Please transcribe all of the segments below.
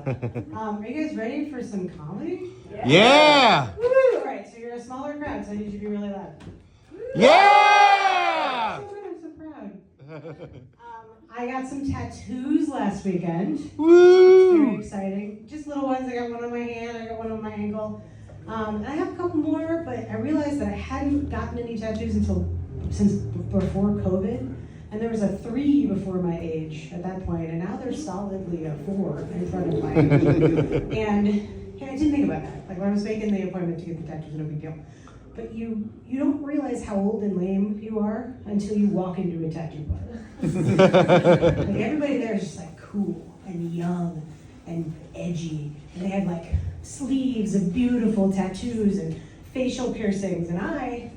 Are you guys ready for some comedy? Yeah! Woo! All right, so you're a smaller crowd, so I need you to be really loud. Yeah! So good, I'm so proud. I got some tattoos last weekend. It's Woo! very exciting. Just little ones. I got one on my hand, I got one on my ankle. And I have a couple more, but I realized that I hadn't gotten any tattoos since before COVID. And there was a 3 before my age at that point, and now there's solidly a 4 in front of my age. And I didn't think about that. Like when I was making the appointment to get the tattoos, no big deal. But you don't realize how old and lame you are until you walk into a tattoo parlor. Like everybody there is just like cool and young and edgy, and they had like sleeves of beautiful tattoos and facial piercings, and I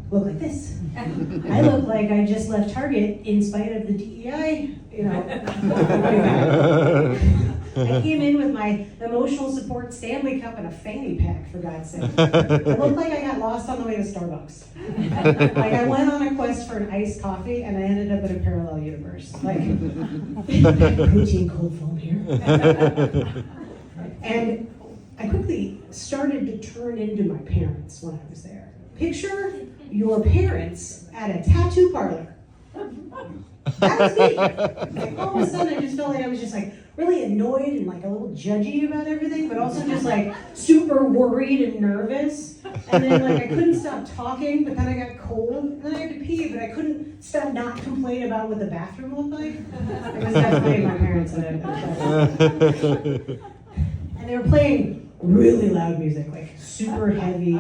look like this. I look like I just left Target in spite of the DEI, I came in with my emotional support Stanley Cup and a fanny pack, for God's sake. I looked like I got lost on the way to Starbucks. Like I went on a quest for an iced coffee and I ended up in a parallel universe. Like, protein cold foam here. And I quickly started to turn into my parents when I was there. Picture your parents at a tattoo parlor. That was me. Like all of a sudden I just felt like I was just like really annoyed and like a little judgy about everything, but also just like super worried and nervous. And then like I couldn't stop talking, but then I got cold, and then I had to pee, but I couldn't stop not complaining about what the bathroom looked like. It was definitely my parents at a and they were playing really loud music, like super heavy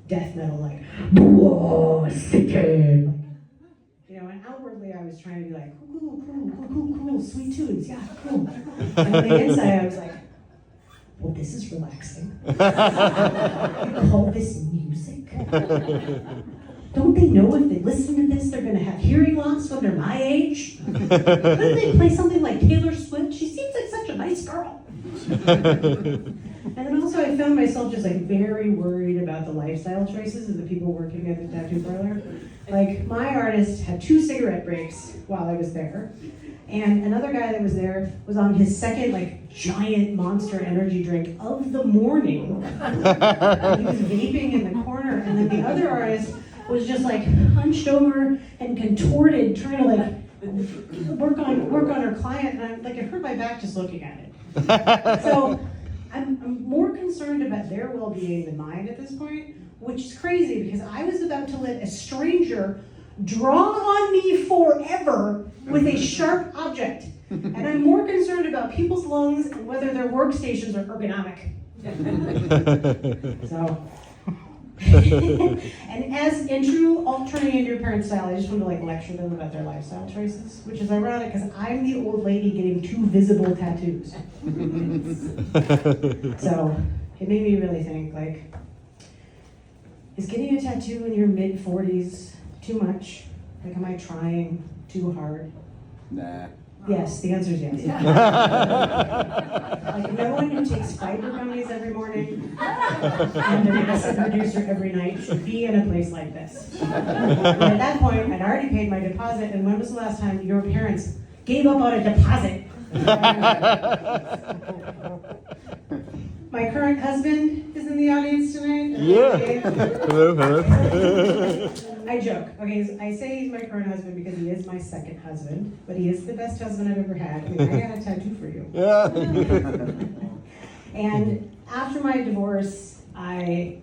death metal, like whoa, sickening. And outwardly I was trying to be like, cool, sweet tunes, yeah, cool. And on the inside I was like, well, this is relaxing. You call this music? Don't they know if they listen to this, they're gonna have hearing loss when they're my age? Couldn't they play something like Taylor Swift? She seems like such a nice girl. And then also I found myself just like very worried about the lifestyle choices of the people working at the tattoo parlor. Like my artist had 2 cigarette breaks while I was there. And another guy that was there was on his second like giant Monster energy drink of the morning. He was vaping in the corner, and then the other artist was just like hunched over and contorted, trying to like work on her client, and it hurt my back just looking at it. So I'm more concerned about their well-being than mine at this point, which is crazy because I was about to let a stranger draw on me forever with a sharp object. And I'm more concerned about people's lungs and whether their workstations are ergonomic. So, and as in true turning into your parents' style, I just want to like lecture them about their lifestyle choices, which is ironic because I'm the old lady getting 2 visible tattoos. So it made me really think, like, is getting a tattoo in your mid-40s too much? Like, am I trying too hard? Nah. Yes, the answer is yes. Like no one who takes fiber gummies every morning and an acid reducer every night should be in a place like this. And at that point, I'd already paid my deposit, and when was the last time your parents gave up on a deposit? My current husband is in the audience tonight. Yeah. Hello. I joke. Okay, I say he's my current husband because he is my second husband, but he is the best husband I've ever had. I mean, I got a tattoo for you. Yeah. And after my divorce, I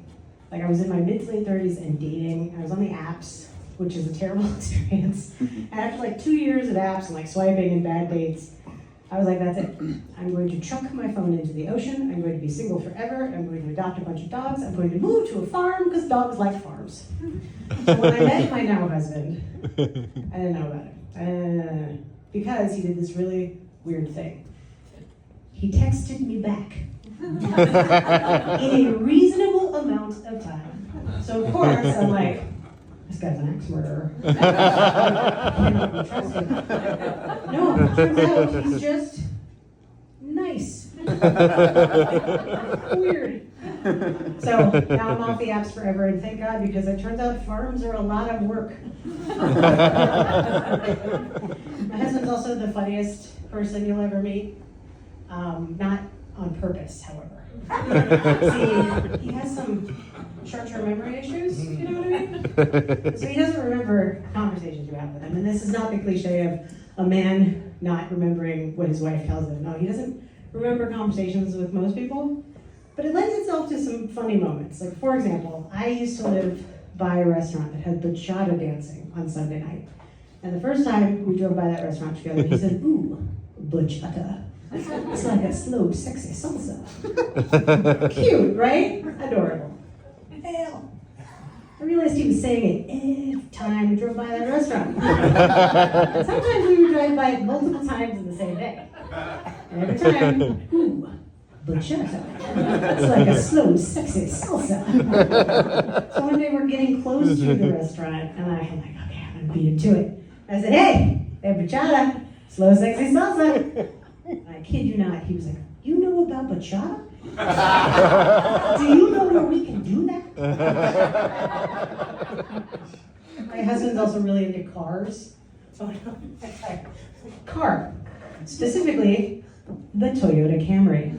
was in my mid to late 30s and dating. I was on the apps, which is a terrible experience. And after like 2 years of apps and like swiping and bad dates, I was like, that's it. I'm going to chuck my phone into the ocean. I'm going to be single forever. I'm going to adopt a bunch of dogs. I'm going to move to a farm because dogs like farms. So when I met my now husband, I didn't know about it. Because he did this really weird thing. He texted me back in a reasonable amount of time. So of course, I'm like, this guy's an axe murderer. Cannot be trusted. No, it turns out he's just nice. Weird. So now I'm off the apps forever, and thank God, because it turns out farms are a lot of work. My husband's also the funniest person you'll ever meet. Not on purpose, however. See, he has some short-term memory issues, you know what I mean? So he doesn't remember conversations you have with him. And this is not the cliche of a man not remembering what his wife tells him. No, he doesn't remember conversations with most people. But it lends itself to some funny moments. Like, for example, I used to live by a restaurant that had bachata dancing on Sunday night. And the first time we drove by that restaurant together, he said, "Ooh, bachata. It's like a slow, sexy salsa." Cute, right? Adorable. Hell, I realized he was saying it every time we drove by that restaurant. Sometimes we would drive by it multiple times in the same day. And every time, "Ooh, bachata. It's like a slow, sexy salsa." So one day we're getting close to the restaurant, and I'm like, okay, I'm gonna beat him to it. I said, hey, bachata, slow, sexy salsa. And I kid you not, he was like, "You know about bachata? Do you know where we can do that?" My husband's also really into cars. So car, specifically the Toyota Camry.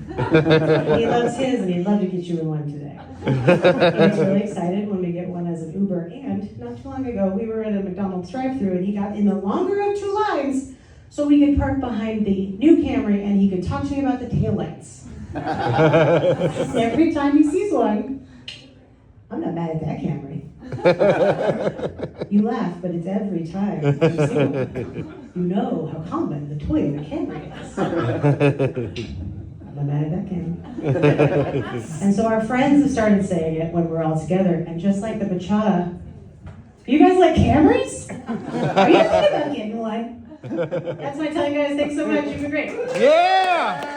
He loves his, and he'd love to get you in one today. He was really excited when we get one as an Uber. And not too long ago, we were at a McDonald's drive-thru, and he got in the longer of two lines so we could park behind the new Camry, and he could talk to me about the taillights. Every time he sees one, I'm not mad at that Camry. You laugh, but it's every time you see one. You know how common the Toyota Camry is. I'm not mad at that Camry. And so our friends have started saying it when we're all together, and just like the bachata, you guys like Camrys? Are you thinking about getting one? That's my telling you guys, thanks so much, you've been great. Yeah!